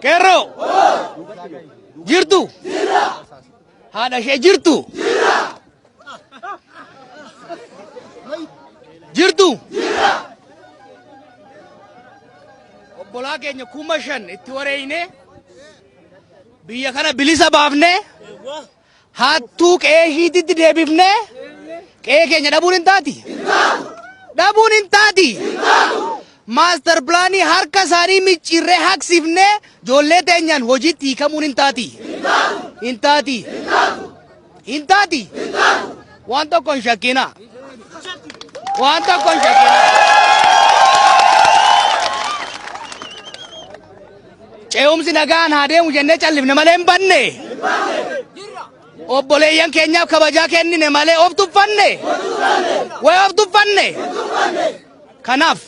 Kero jirtu hada she jirtu jirtu obbola keenya kuma shan itti wareeyne biyya kana bilisa baafne hattuu qe'ee ishiititti deebifne qe'ee keenya dhabuun hin taati dhabuun hin taati master plani harka isaanii micciirree haqsifne ijoollee teenyaan hojiitti hiikamuun hin taati hin taati hin taati waan tokko hin shakkina waan tokko hin shakkina ce'umsi nagaan haa deemu jennee callifne malee hin banne obboleeyyan keenyaaf kabajaa kennine malee of tuffanne way of tuffanne kanaaf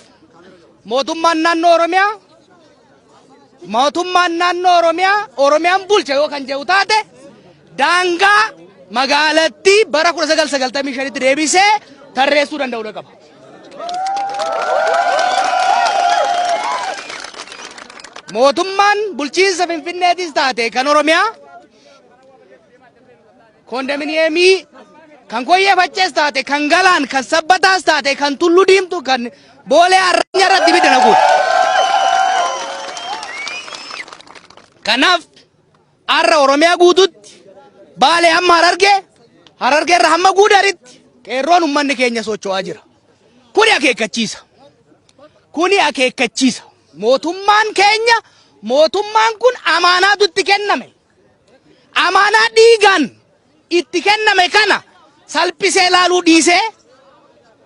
mootummaan naannoo Oromiyaan bulcha yoo kan jedhu taate daangaa magaalattii bara 1995 tti deebisee tarreessuu danda'uu qaba. Mootummaan bulchiinsa Finfinneetis taate kan Oromiyaa kondominiyeemii kan Koyyee Faccees taate kan Galaan kan Sabbataas taate kan Tulluu Diimtuu kan Boolee Arranya irratti bidana guutu. Kanaaf arra Oromiyaa guututti Baalee hamma Harargee irra hamma Guudaritti qeerroon uummanni keenya socho'aa jira. Kuni akeekkachiisa. Mootummaan keenya mootummaan kun amaanaatu itti kenname. Amaanaa dhiigaan itti kenname kana salphisee laaluu dhiisee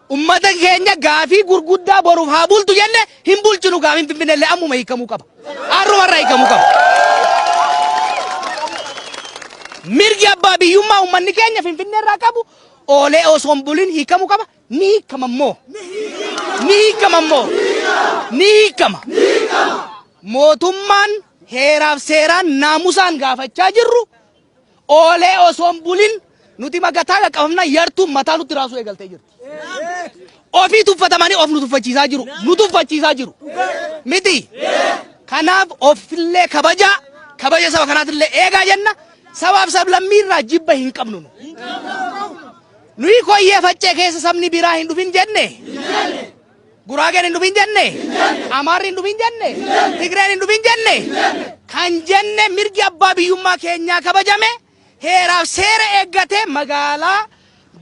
ummata keenya gaafii gurguddaa boruuf haa bultu jenne hin bulchinu gaafiin Finfinneellee ammuma hiikamuu qaba. Arrumarraa hiikamuu qaba. Mirgi abbaa biyyummaa uummanni keenya Finfinneerraa qabu oolee osoo hin bulin hiikamuu qaba. Ni hiikama. Mootummaan heeraaf seeraan naamusaan gaafachaa jirru oolee osoo hin bulin nuti magataa qaqqabamna yartuun mataa nutti raasuu eegaltee jirti. Ofii tuffatamanii of nu tuffachiisaa jiru. Miti. Kanaaf ofillee kabaja saba kanaatillee eegaa jenna. Sabaaf sablammiirraa jibba hin qabnu. Nuyi Koyyee Faccee keessa sabni biraa hin dhufin jenne. Guraageen hin dhufin jenne. Amaarri hin dhufin jenne. Tigreen hin dhufin jenne. Kan jenne mirgi abbaa biyyummaa keenyaa kabajame heeraaf seera eeggatee magaalaa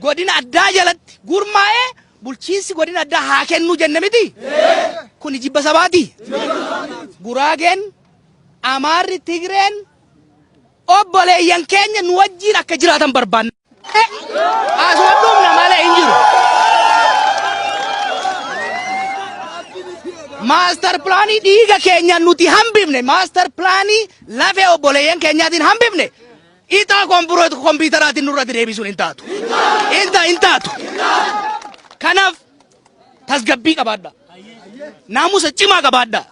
godina addaa jalatti gurmaa'ee bulchiinsi godina addaa haa kennu jenne miti. Kuni jibba sabaati. Guraageen, Amaarri, Tigreen obboleeyyan keenya nu wajjin akka jiraatan barbaanna. Aswadumna malee hin jiru. Master planii dhiiga keenya nuti hambifne. Master planii lafee obboleeyyan keenyaatiin hambifne. Ita kompiitaraatiin nurratti deebisuun hin taatu. Hin taatu. Kanaaf tasgabbii qabaadha. Naamusa cimaa qabaadha.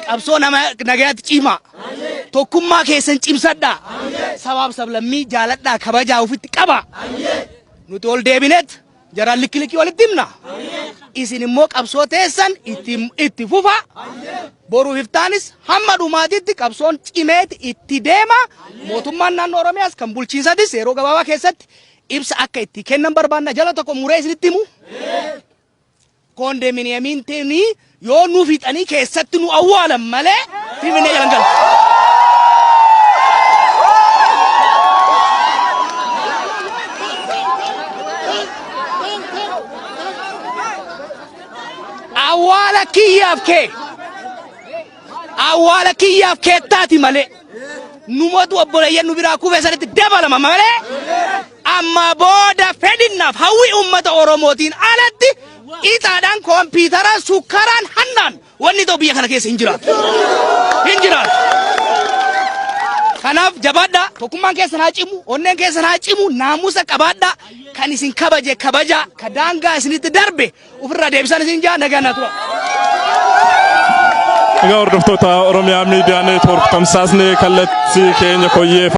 Qabsoo nagayaatti cimaa. Tokkummaa keessan cimsadha. Sabaaf sablammii jaaladhaa kabajaa ofitti qaba. Nuti ol deebineet jaraan likki walitti himna. Isin immoo qabsoo teessan itti fufa. Boruuf iftaanis hamma dhumaatitti qabsoon cimeet itti deema. Mootummaan naannoo Oromiyaas kan bulchiinsatis yeroo gabaabaa keessatti ibsa akka itti kennan barbaanna. Jala tokko muree isinitti himu. Kondominiyeemiin teenii yoo nuuf hixanii keessatti nu awwaalan malee Finfinnee jalan galu. Awwaala kiyyaaf keettaati malee numatu obboleeyyan nu biraa kufee sanitti dabalama malee amma booda fedhinnaaf hawwi ummata Oromootiin alatti ixaadhaan kompiitaraan sukkaraan hannaan wanni ta'u biyya kana keessa hin jiraatu. Kanaaf jabaadha. Tokkummaan keessan haa cimu, onneen keessan haa cimu, naamusa qabaadha. Kan isin kabaja, ka daangaa isinitti darbe ofirraa deebisan isin jaa nagaan tura. Egaa hordoftoota Oromiyaa Miidiyaa Neetwoork tamsaasni kallattii keenya Koyyee